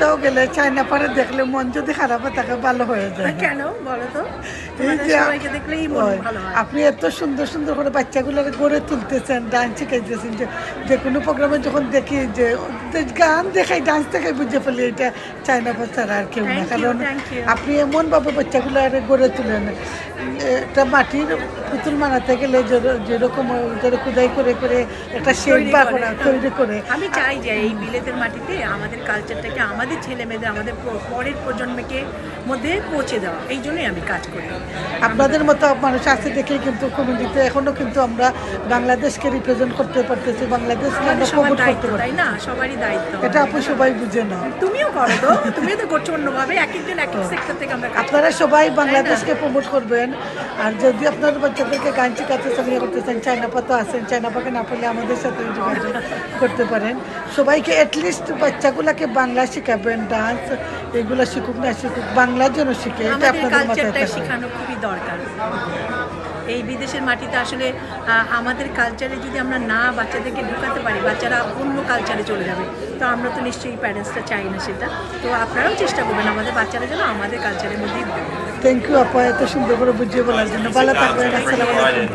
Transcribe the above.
কোথাও গেলে চায়না পাড়ে দেখলে মন যদি খারাপ হয় তাকে ভালো হয়ে যায়। কেন বলো তো? এই যে সবাইকে দেখলেই মন ভালো হয়। আপনি এত সুন্দর সুন্দর করে বাচ্চাগুলোকে গড়ে তুলতেছেন, ডান্স শিখাইতেছেন, যে কোনো প্রোগ্রামে যখন দেখি যে গান দেখাই, ডান্স দেখাই, বুঝে ফেলি এটা চায়না ছাড়া আর কেউ না। কারণ আপনি এমনভাবে বাচ্চাগুলো গড়ে তুলেন, একটা মাটির পুতুল বানাতে গেলে যেরকম খোদাই করে করে একটা শেপ বা তৈরি করে, আমি চাই যে এই বিলেতের মাটিতে আমাদের কালচারটাকে আমাদের ছেলে মেয়েদের, আমাদের পরের প্রজন্মকে মধ্যে পৌঁছে দেওয়া, এই জন্যই আমি কাজ করি। আপনাদের মতো মানুষ আছে দেখেই কিন্তু কমিউনিটিতে এখনো কিন্তু আমরা বাংলাদেশকে রিপ্রেজেন্ট করতে পারতেছি, বাংলাদেশকে আমরা প্রমোট করতে পারি। তাই না? সবারই দায়িত্ব। এটা আপনি সবাই বুঝে না। তুমিও করো তো, তুমিও তো করছো অন্যভাবে, এক একদিন এক এক সেক্টর থেকে আমরা। আপনারা সবাই বাংলাদেশকে প্রমোট করবেন। আর যদি আপনার বাচ্চাদেরকে গান শিখাতে চান, ইয়ে করতে চান, চায়নাপা তো আছেন, চায়নাপাকে না পেলে আমাদের সাথে যোগাযোগ করতে পারেন। সবাইকে অ্যাটলিস্ট বাচ্চাগুলোকে বাংলা শিখাবেন, ডান্স এগুলো শিখুক না শিখুক, বাংলার জন্য শিখে, এটা আপনাদের মাথায় শেখানো খুবই দরকার। এই বিদেশের মাটিতে আসলে আমাদের কালচারে যদি আমরা না বাচ্চাদেরকে ঢুকাতে পারি, বাচ্চারা অন্য কালচারে চলে যাবে। তো আমরা তো নিশ্চয়ই প্যারেন্টসরা চাই না সেটা। তো আপনারাও চেষ্টা করবেন আমাদের বাচ্চারা যেন আমাদের কালচারের মধ্যেই। থ্যাংক ইউ আপা, এত সুন্দর করে বুঝিয়ে বলার জন্য। ভালো থাকবেন। আসসালামু আলাইকুম।